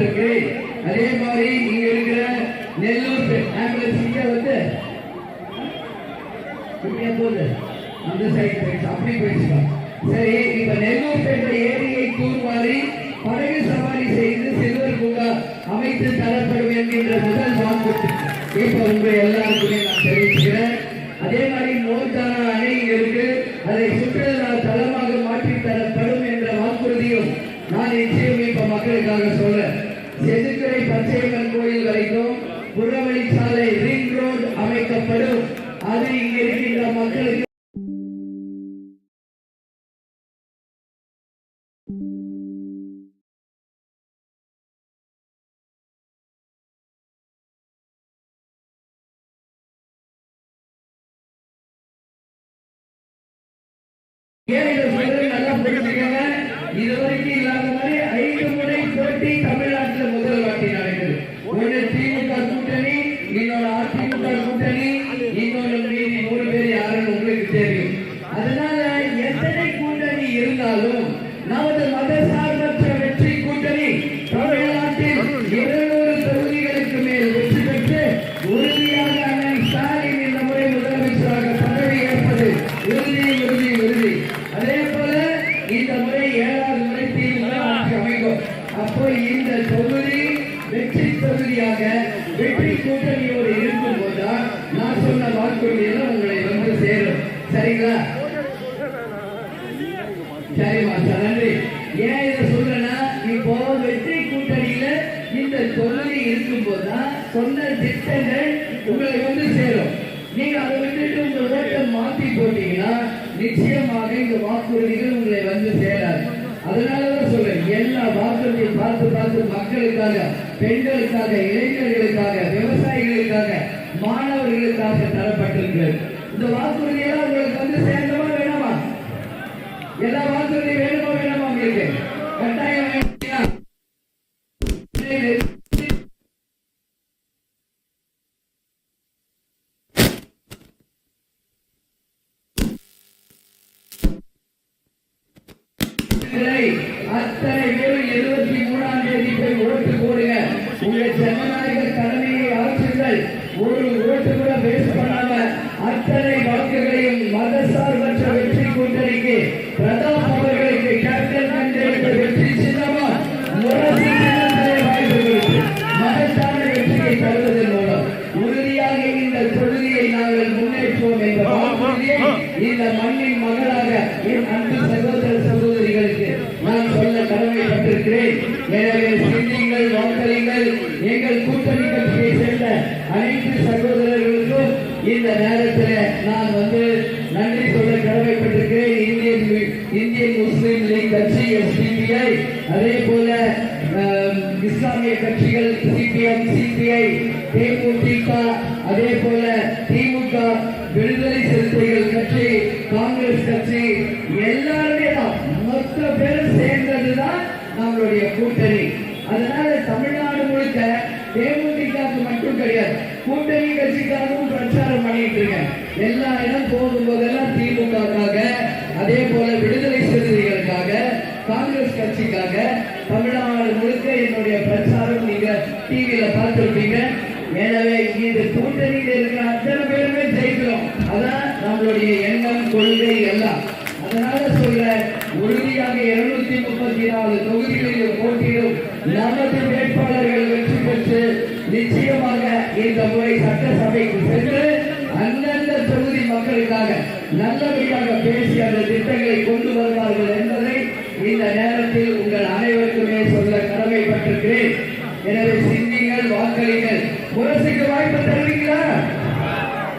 கடமைப்பட்டிருக்கிறேன். அதே மாதிரி நீங்க இருக்கிற நெல்லூர் ஆம்புலன்ஸ் வந்து போகுது அந்த சைடு போயிடுச்சு, அப்படி போயிடுச்சுக்கலாம். சரி, இப்ப நெல்லூர் என்ற ஏரியை தூர்வாரி படகு சவாரி செய்து சிறுவர் பூங்கா அமைத்து தரப்படும் என்கின்ற முதல் வாக்கு இப்ப உங்க எல்லாருக்குமே நான் தெரிவிக்கிறேன். அதே மாதிரி மோர்தானா அணை இருக்கு, அதை சுற்றுலா தளமாக மாற்றி தரப்படும் என்ற வாக்குறுதியும் நான் நிச்சயம் இப்ப மக்களுக்காக சொல்றேன். செதுக்கரை பச்சையம்மன் கோயில் வரைக்கும் புறவழிச்சாலை ரிங் ரோடு அமைக்கப்படும். அது இங்க இருக்கின்ற மக்களுக்கு இதுவரைக்கும் இல்லாத மாதிரி 5 முறை போட்டி தமிழ்நாட்டில் முதல் வாட்டி நடக்குது. ஒன்று திமுக கூட்டணி, இன்னொரு அதிமுக கூட்டணி, இன்னொரு மீதி 3 பேர் யாருன்னு உங்களுக்கு தெரியும். அதனால எத்தனை கூட்டணி இருந்தாலும் நமது மதசார்பற்ற வெற்றி கூட்டணி தமிழ்நாட்டில் 200 தொகுதிகளுக்கு மேல் வெற்றி பெற்று உறுதியாக அண்ணன் ஸ்டாலின் இந்த முறை முதலமைச்சராக பதவி ஏற்பது உறுதி. அதே போல இந்த முறை 7வது முறை திமுக ஆட்சி அமைக்கும். அப்போ இந்த தொகுதி வெற்றி தொகுதியாக வெற்றி கூட்டணியோடு இருக்கும் போதுதான் நான் சொன்ன வாக்குறுதியெல்லாம் உங்களை வந்து சேரும். சரிங்களா? சரிமா சார், நன்றி. ஏன் இதை சொல்றேன்னா, இப்போ வெற்றி கூட்டணியில இந்த தொகுதி இருக்கும் போதுதான் சொன்ன திட்டங்கள் உங்களை வந்து சேரும். நீங்க அதை விட்டுட்டு உங்க ஓட்டை மாத்தி போட்டீங்கன்னா நிச்சயமாக இந்த வாக்குறுதிகள் உங்களை வந்து சேராது. அதனாலதான் சொல்றேன், எல்லா வாக்குறுதியும் பார்த்து மக்களுக்காக, பெண்களுக்காக, இளைஞர்களுக்காக, விவசாயிகளுக்காக, மாணவர்களுக்காக தரப்பட்டிருக்கிறது. இந்த வாக்குறுதியெல்லாம் உங்களுக்கு வந்து சேரணுமா வேணாமா? எல்லா வாக்குறுதியும் வேணுமா வேணாமா? உங்களுக்கு கட்டாயம் அத்தனை பேரும் 23ஆம் தேதி போய் ஓட்டு போடுங்க. உங்க ஜனநாயக கடமையை ஆற்றுங்கள். ஒரு ஓட்டு கூட வேஸ்ட் பண்ணாம அத்தனை வாக்குகளையும் மதசார்பற்ற வெற்றி கூட்டணிக்கு, பிரதாப் அவர்களுக்கு, கேப்டன் கண்டேக்கு வெற்றி சின்னமா முரசு வாய்ப்புகளுக்கு மகத்தான வெற்றியை தருவதன் மூலம் உறுதியாக இந்த தொகுதியை நாங்கள் முன்னேற்றுவோம் என்ற வாக்குறுதியை இந்த மண்ணின் மகளாக என் அன்பு சகோதர சகோதரிகளுக்கு நான் சொல்ல கடமைப்பட்டிருக்கிறேன். எனவே சிந்திங்கள், வாக்களிங்கள். எங்கள் கூட்டணி கட்சியை சேர்ந்த அனைத்து சகோதரர்களுக்கும் இந்த நேரத்தில் நான் வந்து நன்றி சொல்ல கடமைப்பட்டிருக்கிறேன். இந்தியன் முஸ்லிம் லீக் கட்சி SDPI, அதே போல இஸ்லாமிய கட்சிகள் CPM, CPI, தேமுதிக, அதே போல திமுக, விடுதலை சிறுத்தைகள் கட்சி, காங்கிரஸ் கட்சி, எல்லாருமே தான் மொத்த பேரும் சேர்ந்ததுதான் நம்மளுடைய கூட்டணி. அதனால தமிழ்நாடு முழுக்க தேமுதிகக்கு மட்டும் கிடையாது, கூட்டணி கட்சிக்காகவும் பிரச்சாரம் பண்ணிட்டு இருக்கேன். எல்லா இடம் போகும்போதெல்லாம் திமுகக்காக, அதே போல விடுதலை சிறுத்தைகளுக்காக, காங்கிரஸ் கட்சிக்காக தமிழ்நாடு முழுக்க என்னுடைய பிரச்சாரம் நீங்க டிவியில பார்த்திருப்பீங்க. எனவே இந்த கூட்டணியில் இருக்கிற அத்தனை பேருமே ஜெயிக்கிறோம். அதான் நம்மளுடைய எண்ணம், கொள்கை எல்லாம். அதனால சொல்ற உறுதியாக 234 தொகுதிகளில் போட்டியிடும் நமது வேட்பாளர்கள் வெற்றி பெற்று நிச்சயமாக இந்த முறை சட்டசபைக்கு சென்று அந்தந்த தொகுதி மக்களுக்காக நல்லபடியாக பேசி அந்த திட்டங்களை கொண்டு வருவார்கள் என்பதை இந்த நேரத்தில் உங்கள் அனைவருக்குமே சொல்ல கடமைப்பட்டிருக்கிறேன். எனவே சிந்திங்கள், வாக்களிங்கள். முரசுக்கு வாய்ப்பு தருவீங்களா?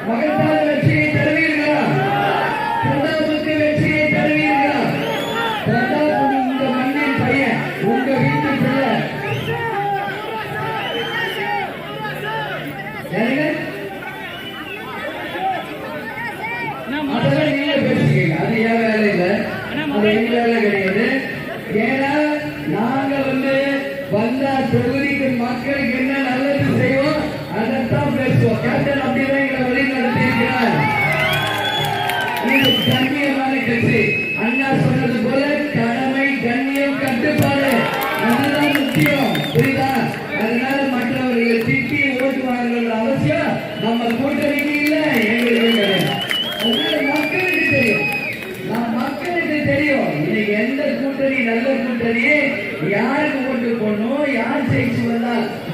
மகத்தான வெற்றியை தருவீர்களா? பிரதாபுக்கு வெற்றியை தருவீர்களா? பிரதாப் இந்த மண்ணின் பையன், உங்க வீட்டு பிள்ளை. அதெல்லாம் நீங்க பேசுறீங்க, அது என் வேலை இல்லை, அது எங்க வேலை கிடையாது. ஏன்னா நாங்க வந்தா தொகுதிக்கு மக்களுக்கு என்ன நல்லது செய்வோம் அதைத்தான் பேசுவோம். கேப்டன் அப்படிதான் எங்களை வழி நடத்தியிருக்கிறார். இது கண்ணியமான கட்சி. அண்ணா சொன்னது போல கடமை, கண்ணியம், கட்டுப்பாடு, அதுதான் முக்கியம். புரியுதா?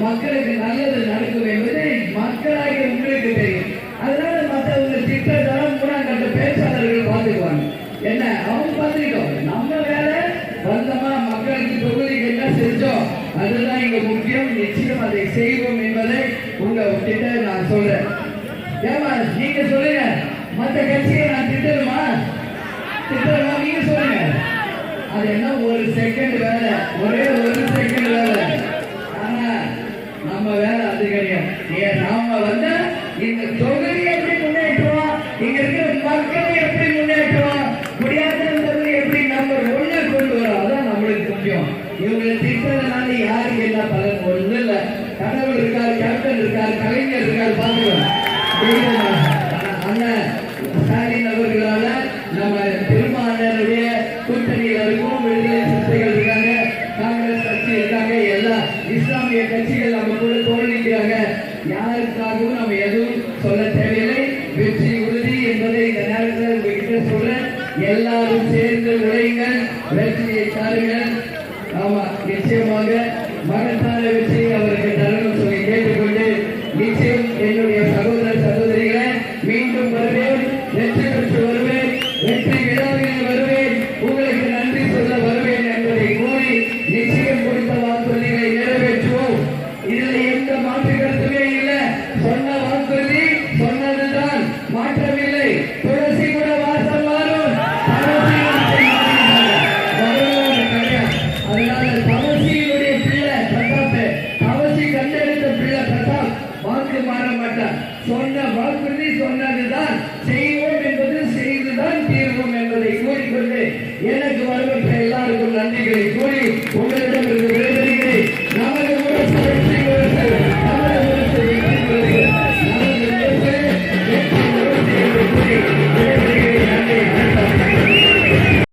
மக்களுக்கு நல்லது நடக்கும் என்பது மக்களாகிய உங்களுக்கு தெரியும். அதனால மற்றவங்க திட்டத்தெல்லாம் மூணாம் கட்ட பேச்சாளர்கள் பார்த்துக்குவாங்க. என்ன அவங்க பார்த்துக்கிட்டோம், நம்ம வேலை வந்தமா மக்களுக்கு தொகுதிக்கு என்ன செஞ்சோம் அதுதான் இங்க முக்கியம். நிச்சயம் அதை செய்வோம் என்பதை உங்க கிட்ட நான் சொல்றேன். ஏமா நீங்க சொல்லுங்க, மற்ற கட்சியை நான் திட்டணுமா? திட்டணுமா? நீங்க சொல்லுங்க. அது என்ன ஒரு செகண்ட் வேலை, ஒரே ஒரு செகண்ட் வேலை. ஆனா நம்ம வேலை அது கிடையாது. நாம வந்த இந்த தொகுதியை எப்படி முன்னேற்றுவோம், இங்க இருக்கிற மக்களை எப்படி முன்னேற்றுவோம், முடியாதது எப்படி நம்ம ஒண்ணு கொண்டு வரோம், அதான் நம்மளுக்கு முக்கியம். இவங்களை திட்டதுனால யாருக்கு என்ன பலன்? ஒண்ணு இல்ல. கடவுள் இருக்கார், கேப்டன் இருக்கார், கலைஞர் இருக்கார், பாத்துக்கலாம். அண்ணன் ஸ்டாலின் அவர்களால நம்ம திருமாவளவனுடைய கூட்டணியில் இருக்கும். விடுதலை சிறுத்தைகள் இருக்காங்க, காங்கிரஸ் கட்சி இருக்காங்க, எல்லா இஸ்லாமிய கட்சிகள் நம்ம கூட தோல்விக்கிறாங்க. யாருக்காகவும் நம்ம எதுவும் சொல்ல தேவையில்லை. வெற்றி உறுதி என்பதை இந்த நேரத்தில் உங்ககிட்ட சொல்றேன். எல்லாரும் சேர்ந்து உழையுங்கள், வெற்றியை தாருங்கள். ஆமா, நிச்சயமாக மகத்தான வெற்றி அவருக்கு தரணும் சொல்லி கேட்டுக்கொண்டு, நிச்சயம் என்னுடைய சகோதர சகோதரிகளை மீண்டும் வருவேன், வெற்றி பெற்று வருவேன், வெற்றி விழாவில் வருவேன், உங்களுக்கு நன்றி சொல்ல வருவேன் என்பதை கூறி நிச்சயம் கொடுத்த வாக்குறுதிகளை நிறைவேற்றுவோம். இதுல எந்த மாற்று கருத்துமே இல்லை. சொன்ன வாக்குறுதி சொன்னதுதான், மாற்றமில்லை. துளசி கூட வாசம் மாறும், அதனால தவசியினுடைய பிள்ளை பிரதாப், தவசி கண்டெடுத்த பிள்ளை பிரதாப் வாக்கு மாற மாட்டார். சொன்ன வாக்குறுதி சொன்னதுதான் செய்வோம் என்பது